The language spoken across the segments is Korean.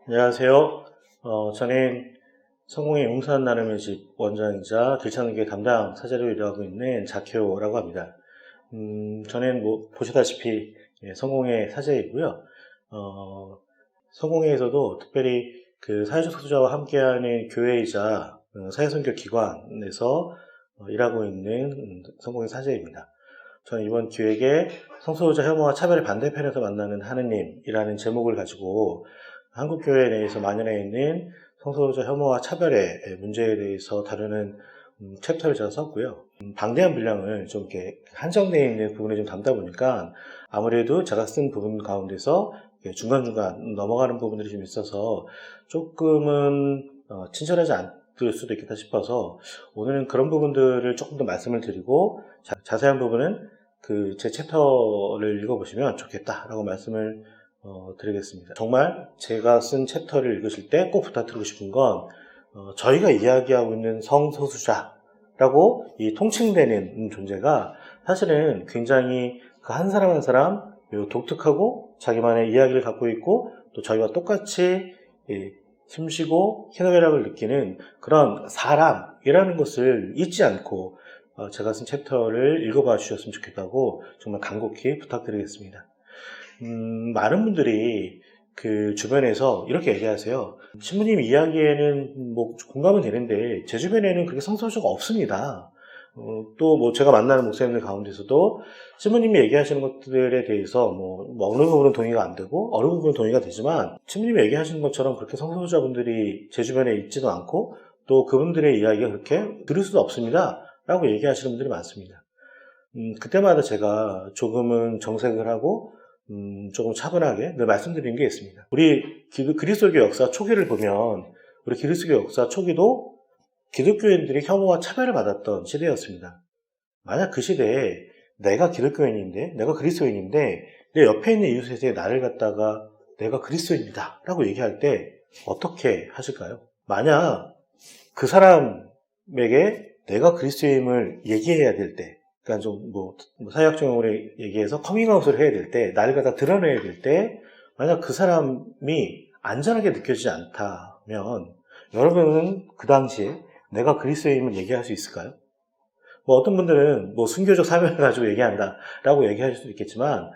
안녕하세요. 저는 성공의 용산 나눔의 집 원장이자 길찾는길 담당 사제로 일하고 있는 자케오라고 합니다. 저는 보시다시피 성공의 사제이고요. 성공회에서도 특별히 그 사회적 소수자와 함께하는 교회이자 사회선교 기관에서 일하고 있는 성공의 사제입니다. 저는 이번 기획에 성소수자 혐오와 차별의 반대편에서 만나는 하느님이라는 제목을 가지고 한국교회 내에서 만연해 있는 성소수자 혐오와 차별의 문제에 대해서 다루는 챕터를 제가 썼고요. 방대한 분량을 좀 이렇게 한정되어 있는 부분에 좀 담다 보니까 아무래도 제가 쓴 부분 가운데서 중간중간 넘어가는 부분들이 좀 있어서 조금은 친절하지 않을 수도 있겠다 싶어서 오늘은 그런 부분들을 조금 더 말씀을 드리고 자세한 부분은 제 챕터를 읽어보시면 좋겠다라고 말씀을 드리겠습니다. 정말 제가 쓴 챕터를 읽으실 때 꼭 부탁드리고 싶은 건 저희가 이야기하고 있는 성소수자라고 이 통칭되는 존재가 사실은 굉장히 그 한 사람 한 사람 매우 독특하고 자기만의 이야기를 갖고 있고 또 저희와 똑같이 숨쉬고 희노애락을 느끼는 그런 사람이라는 것을 잊지 않고 제가 쓴 챕터를 읽어봐 주셨으면 좋겠다고 정말 간곡히 부탁드리겠습니다. 많은 분들이 그 주변에서 이렇게 얘기하세요. 신부님 이야기에는 공감은 되는데 제 주변에는 그렇게 성소수자가 없습니다. 또 제가 만나는 목사님들 가운데서도 신부님이 얘기하시는 것들에 대해서 어느 부분은 동의가 안 되고 어느 부분은 동의가 되지만 신부님이 얘기하시는 것처럼 그렇게 성소수자분들이 제 주변에 있지도 않고 또 그분들의 이야기가 그렇게 들을 수도 없습니다 라고 얘기하시는 분들이 많습니다. 그때마다 제가 조금은 정색을 하고 조금 차분하게 늘 말씀드린 게 있습니다. 우리 그리스도교 역사 초기를 보면 우리 기독교 역사 초기도 기독교인들이 혐오와 차별을 받았던 시대였습니다. 만약 그 시대에 내가 기독교인인데 내가 그리스도인인데 내 옆에 있는 이웃에 나를 갖다가 내가 그리스도인이다 라고 얘기할 때 어떻게 하실까요? 만약 그 사람에게 내가 그리스도임을 얘기해야 될 때, 그러니까 사회학적 용어로 얘기해서 커밍아웃을 해야 될 때, 나를 갖다 드러내야 될 때, 만약 그 사람이 안전하게 느껴지지 않다면, 여러분은 그 당시에 내가 그리스도임을 얘기할 수 있을까요? 어떤 분들은 순교적 사명을 가지고 얘기한다라고 얘기할 수도 있겠지만,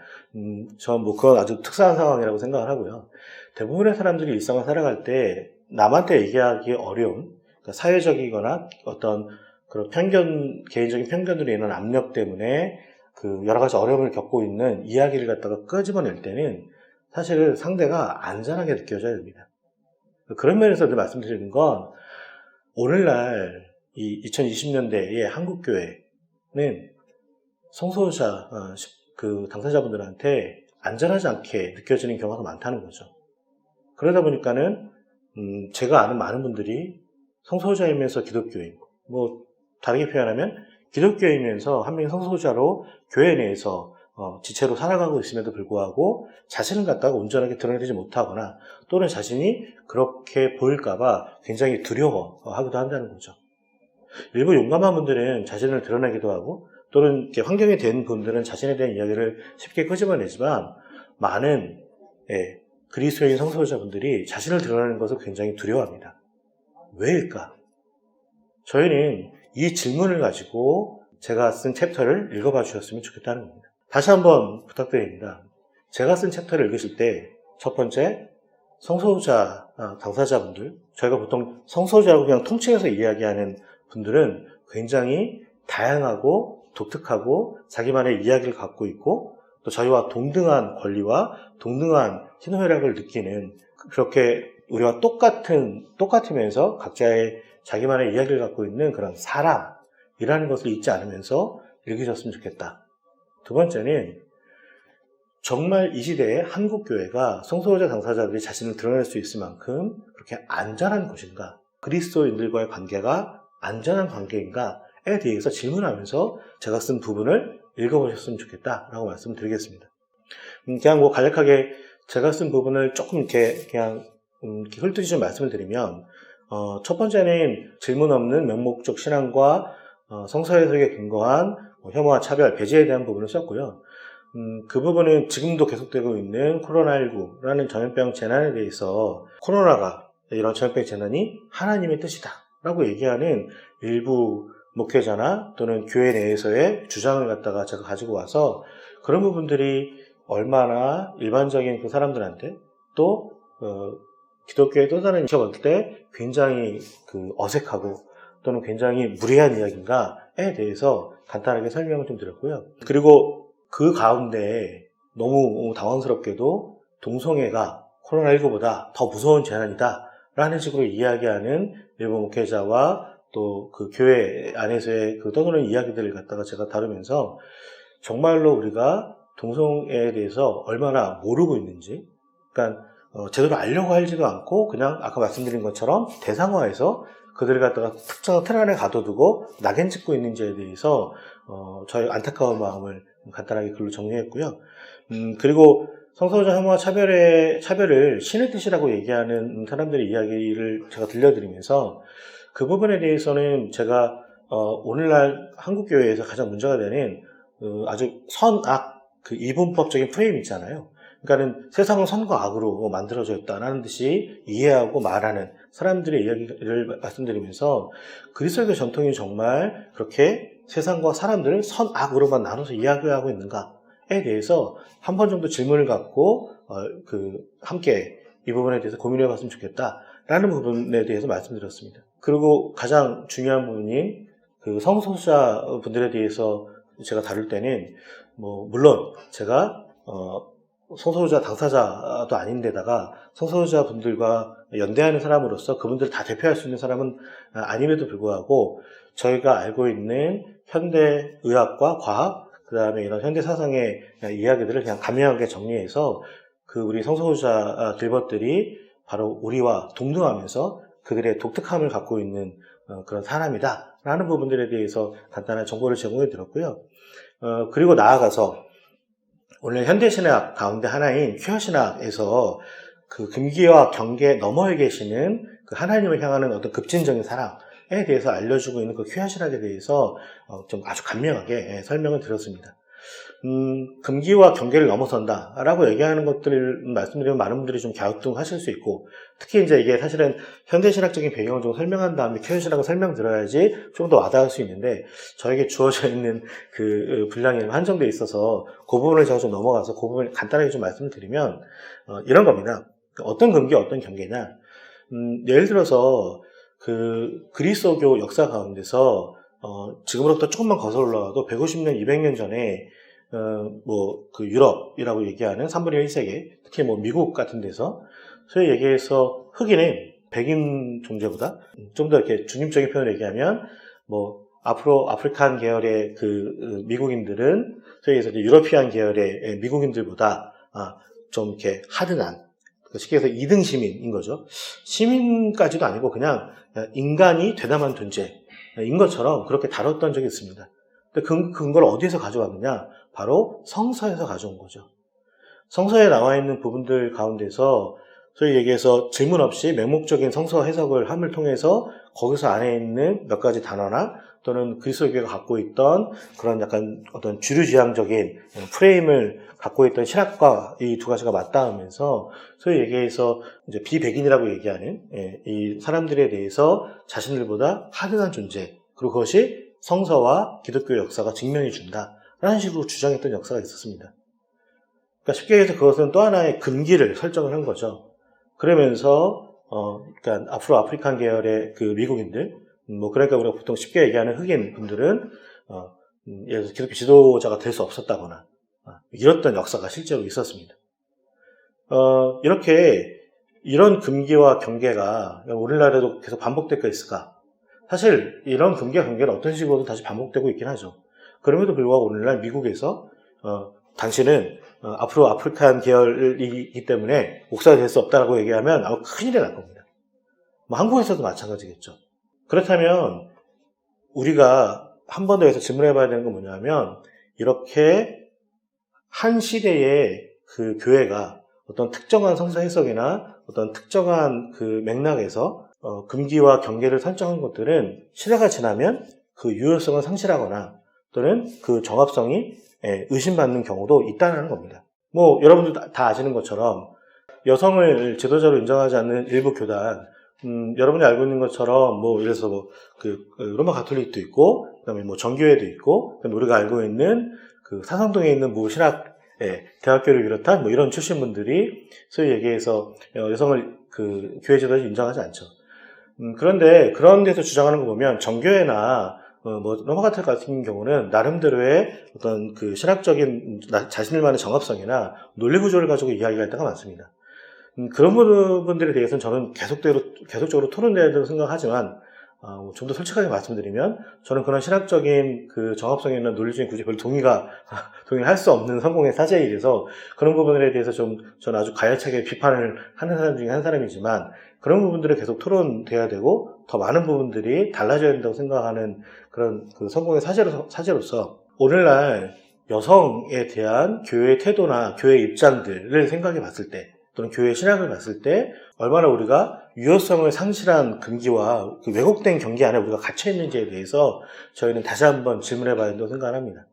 전 그건 아주 특수한 상황이라고 생각을 하고요. 대부분의 사람들이 일상을 살아갈 때 남한테 얘기하기 어려운, 그러니까 사회적이거나 어떤 그런 개인적인 편견으로 인한 압력 때문에 여러 가지 어려움을 겪고 있는 이야기를 갖다가 끄집어낼 때는 사실 상대가 안전하게 느껴져야 됩니다. 그런 면에서 말씀드리는 건 오늘날 이 2020년대의 한국교회는 성소수자 당사자분들한테 안전하지 않게 느껴지는 경우가 많다는 거죠. 그러다 보니까는 제가 아는 많은 분들이 성소수자이면서 기독교인, 다르게 표현하면 기독교이면서 한 명의 성소수자로 교회 내에서 지체로 살아가고 있음에도 불구하고 자신을 갖다가 온전하게 드러내지 못하거나 또는 자신이 그렇게 보일까봐 굉장히 두려워하기도 한다는 거죠. 일부 용감한 분들은 자신을 드러내기도 하고 또는 이렇게 환경이 된 분들은 자신에 대한 이야기를 쉽게 끄집어내지만 많은 그리스도인 성소수자분들이 자신을 드러내는 것을 굉장히 두려워합니다. 왜일까? 저희는 이 질문을 가지고 제가 쓴 챕터를 읽어봐 주셨으면 좋겠다는 겁니다. 다시 한번 부탁드립니다. 제가 쓴 챕터를 읽으실 때 첫 번째, 성소수자 당사자분들, 저희가 보통 성소수자라고 그냥 통칭해서 이야기하는 분들은 굉장히 다양하고 독특하고 자기만의 이야기를 갖고 있고 또 저희와 동등한 권리와 동등한 희노애락을 느끼는 그렇게 우리와 똑같으면서 각자의 자기만의 이야기를 갖고 있는 그런 사람이라는 것을 잊지 않으면서 읽으셨으면 좋겠다. 두 번째는 정말 이 시대에 한국교회가 성소수자 당사자들이 자신을 드러낼 수 있을 만큼 그렇게 안전한 곳인가, 그리스도인들과의 관계가 안전한 관계인가에 대해서 질문하면서 제가 쓴 부분을 읽어보셨으면 좋겠다라고 말씀드리겠습니다. 그냥 간략하게 제가 쓴 부분을 조금 이렇게 훑듯이 좀 말씀을 드리면 첫 번째는 질문 없는 명목적 신앙과 성서해석에 근거한 혐오와 차별, 배제에 대한 부분을 썼고요. 그 부분은 지금도 계속되고 있는 코로나19라는 전염병 재난에 대해서 코로나가 이런 전염병 재난이 하나님의 뜻이다 라고 얘기하는 일부 목회자나 또는 교회 내에서의 주장을 갖다가 제가 가지고 와서 그런 부분들이 얼마나 일반적인 그 사람들한테 또 기독교의 또 다른 지켜볼 때 굉장히 그 어색하고 또는 굉장히 무례한 이야기인가에 대해서 간단하게 설명을 좀 드렸고요. 그리고 그 가운데 너무 당황스럽게도 동성애가 코로나19보다 더 무서운 재난이다 라는 식으로 이야기하는 일부 목회자와 또 그 교회 안에서의 그 떠도는 이야기들을 갖다가 제가 다루면서 정말로 우리가 동성애에 대해서 얼마나 모르고 있는지, 그러니까 제대로 알려고 하지도 않고 그냥 아까 말씀드린 것처럼 대상화해서 그들을 갖다가 특정한 틀 안에 가둬두고 낙인 찍고 있는지에 대해서 저희 안타까운 마음을 간단하게 글로 정리했고요. 그리고 성소수자 혐오와 차별을 신의 뜻이라고 얘기하는 사람들의 이야기를 제가 들려드리면서 그 부분에 대해서는 제가 오늘날 한국교회에서 가장 문제가 되는 아주 선악 그 이분법적인 프레임 있잖아요. 그러니까는 세상은 선과 악으로 만들어져 있다라는 듯이 이해하고 말하는 사람들의 이야기를 말씀드리면서 그리스도의 전통이 정말 그렇게 세상과 사람들을 선악으로만 나눠서 이야기하고 있는가에 대해서 한 번 정도 질문을 갖고 함께 이 부분에 대해서 고민해 봤으면 좋겠다라는 부분에 대해서 말씀드렸습니다. 그리고 가장 중요한 부분인 그 성소수자 분들에 대해서 제가 다룰 때는 물론 제가 성소수자 당사자도 아닌데다가 성소수자 분들과 연대하는 사람으로서 그분들을 다 대표할 수 있는 사람은 아님에도 불구하고 저희가 알고 있는 현대 의학과 과학, 그 다음에 이런 현대 사상의 이야기들을 그냥 간명하게 정리해서 그 우리 성소수자 길벗들이 바로 우리와 동등하면서 그들의 독특함을 갖고 있는 그런 사람이다 라는 부분들에 대해서 간단한 정보를 제공해 드렸고요. 그리고 나아가서 오늘 현대신학 가운데 하나인 퀴어신학에서 그 금기와 경계 너머에 계시는 그 하나님을 향하는 어떤 급진적인 사랑에 대해서 알려주고 있는 그 퀴어신학에 대해서 좀 아주 간명하게 설명을 드렸습니다. 금기와 경계를 넘어선다라고 얘기하는 것들을 말씀드리면 많은 분들이 좀 갸우뚱하실 수 있고, 특히 이제 이게 사실은 현대신학적인 배경을 좀 설명한 다음에 퀴어신학을 설명드려야지 좀 더 와닿을 수 있는데 저에게 주어져 있는 그 분량이 한정되어 있어서 그 부분을 제가 좀 넘어가서 그 부분을 간단하게 좀 말씀을 드리면 이런 겁니다. 어떤 금기, 어떤 경계냐. 예를 들어서 그 그리스도교 역사 가운데서 지금으로부터 조금만 거슬러 올라가도 150년, 200년 전에 그 유럽이라고 얘기하는 3분의 1세계, 특히 미국 같은 데서 소위 얘기해서 흑인은 백인 존재보다 좀 더 이렇게 중립적인 표현을 얘기하면 아프리칸 계열의 그 미국인들은 소위 해서 유러피안 계열의 미국인들보다 좀 이렇게 하드한, 쉽게 해서 2등 시민인 거죠. 시민까지도 아니고 그냥 인간이 대담한 존재인 것처럼 그렇게 다뤘던 적이 있습니다. 근데 그 근거를 어디에서 가져왔느냐? 바로 성서에서 가져온 거죠. 성서에 나와 있는 부분들 가운데서 소위 얘기해서 질문 없이 맹목적인 성서 해석을 함을 통해서 거기서 안에 있는 몇 가지 단어나 또는 그리스도교가 갖고 있던 그런 약간 어떤 주류지향적인 프레임을 갖고 있던 신학과 이 두 가지가 맞닿으면서 소위 얘기해서 이제 비백인이라고 얘기하는 이 사람들에 대해서 자신들보다 하등한 존재, 그리고 그것이 성서와 기독교 역사가 증명해 준다라는 식으로 주장했던 역사가 있었습니다. 그러니까 쉽게 얘기해서 그것은 또 하나의 금기를 설정을 한 거죠. 그러면서 그러니까 아프리칸 계열의 그 미국인들, 그러니까 우리가 보통 쉽게 얘기하는 흑인 분들은 예를 들어서 기독교 지도자가 될 수 없었다거나 이랬던 역사가 실제로 있었습니다. 이렇게 이런 금기와 경계가 오늘날에도 계속 반복될까 있을까? 사실 이런 금기와 경계는 어떤 식으로든 다시 반복되고 있긴 하죠. 그럼에도 불구하고 오늘날 미국에서 당신은 아프리칸 계열이기 때문에 목사가 될 수 없다라고 얘기하면 아마 큰일이 날 겁니다. 한국에서도 마찬가지겠죠. 그렇다면 우리가 한 번 더 해서 질문해 봐야 되는 건 뭐냐면, 이렇게 한 시대의 그 교회가 어떤 특정한 성서 해석이나 어떤 특정한 그 맥락에서 금기와 경계를 설정한 것들은 시대가 지나면 그 유효성을 상실하거나 또는 그 정합성이 의심받는 경우도 있다는 겁니다. 뭐 여러분들 다 아시는 것처럼 여성을 지도자로 인정하지 않는 일부 교단, 여러분이 알고 있는 것처럼 뭐 예를 들어서 그 로마 가톨릭도 있고, 그다음에 뭐 정교회도 있고, 그다음에 우리가 알고 있는 그 사상동에 있는 뭐 신학 대학교를 비롯한 뭐 이런 출신 분들이 소위 얘기해서 여성을 그 교회 지도자로 인정하지 않죠. 그런데 그런 데서 주장하는 거 보면 정교회나 뭐 로마 가톨릭 같은 경우는 나름대로의 어떤 그 신학적인 자신들만의 정합성이나 논리 구조를 가지고 이야기할 때가 많습니다. 그런 부분들에 대해서는 저는 계속적으로 토론돼야 된다고 생각하지만, 좀 더 솔직하게 말씀드리면, 저는 그런 신학적인 그 정합성이나 논리적인 구조에 별로 동의를 할 수 없는 성공의 사제에 의해서 그런 부분에 대해서 저는 아주 가열차게 비판을 하는 사람 중에 한 사람이지만, 그런 부분들이 계속 토론돼야 되고, 더 많은 부분들이 달라져야 된다고 생각하는 그런 그 성공의 사제로서, 오늘날 여성에 대한 교회의 태도나 교회의 입장들을 생각해 봤을 때, 또는 교회 신학을 봤을 때 얼마나 우리가 유효성을 상실한 금기와 그 왜곡된 경계 안에 우리가 갇혀 있는지에 대해서 저희는 다시 한번 질문해 봐야 된다고 생각합니다.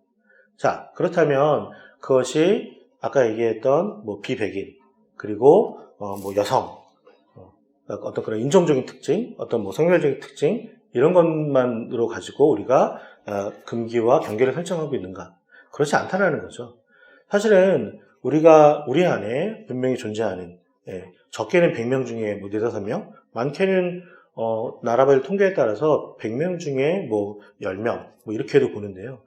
자, 그렇다면 그것이 아까 얘기했던 뭐 비백인, 그리고 뭐 여성, 어떤 그런 인종적인 특징, 어떤 뭐 성별적인 특징, 이런 것만으로 가지고 우리가 금기와 경계를 설정하고 있는가? 그렇지 않다는 거죠. 사실은 우리 안에 분명히 존재하는, 적게는 100명 중에 뭐 4, 5명, 많게는, 나라별 통계에 따라서 100명 중에 뭐 10명, 뭐 이렇게도 보는데요.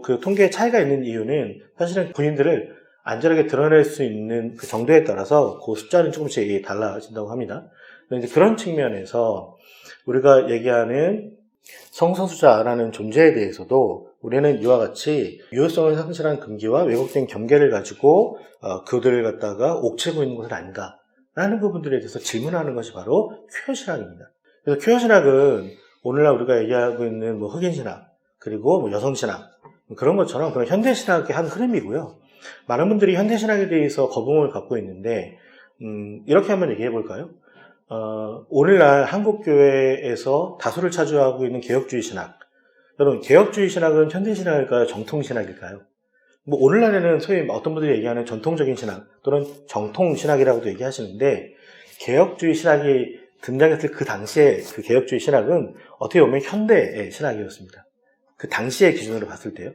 그 통계의 차이가 있는 이유는 사실은 본인들을 안전하게 드러낼 수 있는 그 정도에 따라서 그 숫자는 조금씩 달라진다고 합니다. 그런데 그런 측면에서 우리가 얘기하는 성소수자라는 존재에 대해서도 우리는 이와 같이 유효성을 상실한 금기와 왜곡된 경계를 가지고 그들을 갖다가 옥죄고 있는 것은 아닌가라는 부분들에 대해서 질문하는 것이 바로 퀴어 신학입니다. 그래서 퀴어 신학은 오늘날 우리가 얘기하고 있는 뭐 흑인 신학, 그리고 뭐 여성 신학, 그런 것처럼 그런 현대 신학의 한 흐름이고요. 많은 분들이 현대 신학에 대해서 거부감을 갖고 있는데, 이렇게 한번 얘기해 볼까요? 오늘날 한국교회에서 다수를 차지하고 있는 개혁주의 신학. 여러분, 개혁주의 신학은 현대신학일까요? 정통신학일까요? 뭐, 오늘날에는 소위 어떤 분들이 얘기하는 전통적인 신학 또는 정통신학이라고도 얘기하시는데, 개혁주의 신학이 등장했을 그 당시에 그 개혁주의 신학은 어떻게 보면 현대의 신학이었습니다. 그 당시의 기준으로 봤을 때요.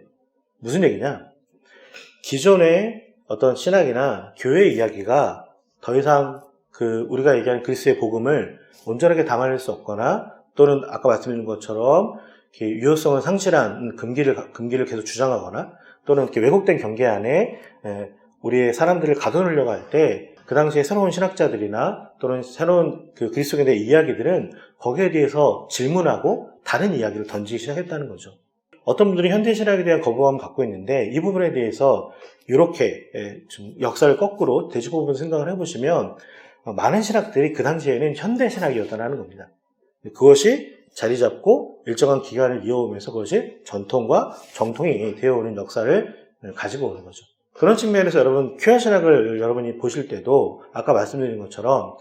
무슨 얘기냐? 기존의 어떤 신학이나 교회 이야기가 더 이상 우리가 얘기하는 그리스도의 복음을 온전하게 담아낼 수 없거나, 또는 아까 말씀드린 것처럼 유효성을 상실한 금기를 계속 주장하거나, 또는 이렇게 왜곡된 경계 안에 우리의 사람들을 가둬놓으려고 할 때, 그 당시에 새로운 신학자들이나 또는 새로운 그 그리스도에 대한 이야기들은 거기에 대해서 질문하고 다른 이야기를 던지기 시작했다는 거죠. 어떤 분들이 현대신학에 대한 거부감을 갖고 있는데, 이 부분에 대해서 이렇게 좀 역사를 거꾸로 되짚어보는 생각을 해보시면, 많은 신학들이 그 당시에는 현대신학이었다는 겁니다. 그것이 자리 잡고 일정한 기간을 이어오면서 그것이 전통과 정통이 되어오는 역사를 가지고 오는 거죠. 그런 측면에서 여러분, 퀴어 신학을 여러분이 보실 때도 아까 말씀드린 것처럼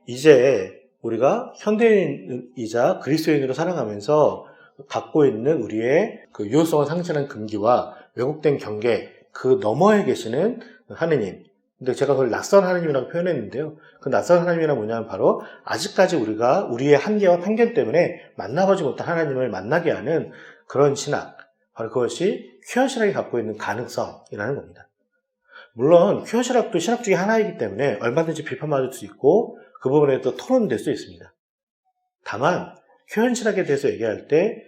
이제 우리가 현대인이자 그리스도인으로 살아가면서 갖고 있는 우리의 그 유효성을 상실한 금기와 왜곡된 경계, 그 너머에 계시는 하느님. 근데 제가 그걸 낯선 하느님이라고 표현했는데요. 그 낯선 하느님이란 뭐냐면 바로 아직까지 우리가 우리의 한계와 편견 때문에 만나보지 못한 하나님을 만나게 하는 그런 신학. 바로 그것이 퀴어 신학이 갖고 있는 가능성이라는 겁니다. 물론 퀴어 신학도 신학 중에 하나이기 때문에 얼마든지 비판받을 수 있고 그 부분에 또 토론될 수 있습니다. 다만 퀴어 신학에 대해서 얘기할 때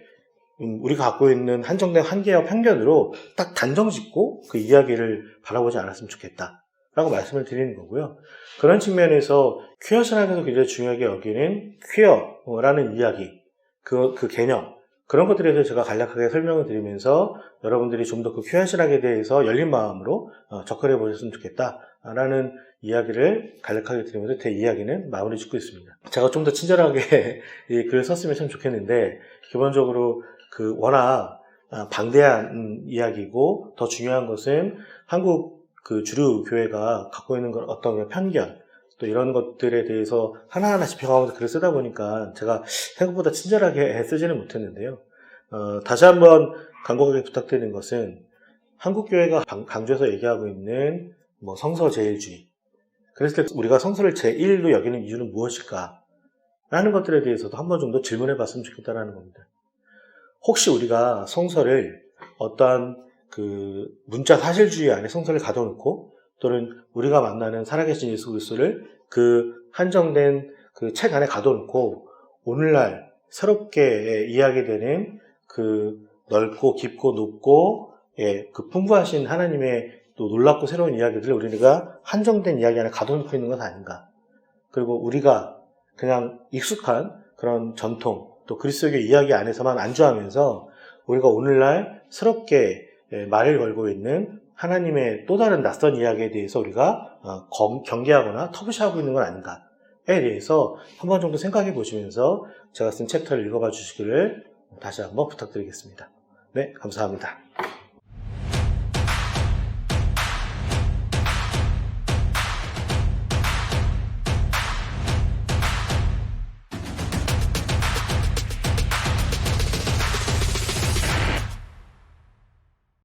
우리가 갖고 있는 한정된 한계와 편견으로 딱 단정짓고 그 이야기를 바라보지 않았으면 좋겠다 라고 말씀을 드리는 거고요. 그런 측면에서 퀴어 신학에서 굉장히 중요하게 여기는 퀴어라는 이야기, 그 개념, 그런 것들에 대해서 제가 간략하게 설명을 드리면서 여러분들이 좀 더 그 퀴어 신학에 대해서 열린 마음으로 접근해 보셨으면 좋겠다라는 이야기를 간략하게 드리면서 제 이야기는 마무리 짓고 있습니다. 제가 좀 더 친절하게 이 글을 썼으면 참 좋겠는데, 기본적으로 워낙 방대한 이야기고, 더 중요한 것은 한국 주류 교회가 갖고 있는 어떤 편견, 또 이런 것들에 대해서 하나하나 짚어가면서 글을 쓰다 보니까 제가 생각보다 친절하게 쓰지는 못했는데요. 다시 한번 간곡하게 부탁드리는 것은, 한국교회가 강조해서 얘기하고 있는 성서제일주의, 그랬을 때 우리가 성서를 제1로 여기는 이유는 무엇일까? 라는 것들에 대해서도 한 번 정도 질문해 봤으면 좋겠다는 겁니다. 혹시 우리가 성서를 어떠한 그 문자 사실주의 안에 성서를 가둬놓고, 또는 우리가 만나는 살아계신 예수 그리스도를 그 한정된 그 책 안에 가둬놓고 오늘날 새롭게 이해하게 되는 그 넓고 깊고 높고 그 풍부하신 하나님의 또 놀랍고 새로운 이야기들을 우리가 한정된 이야기 안에 가둬놓고 있는 것 아닌가. 그리고 우리가 그냥 익숙한 그런 전통, 또 그리스도교 이야기 안에서만 안주하면서 우리가 오늘날 새롭게 말을 걸고 있는 하나님의 또 다른 낯선 이야기에 대해서 우리가 경계하거나 터부시하고 있는 건 아닌가에 대해서 한 번 정도 생각해 보시면서 제가 쓴 챕터를 읽어봐 주시기를 다시 한번 부탁드리겠습니다. 네, 감사합니다.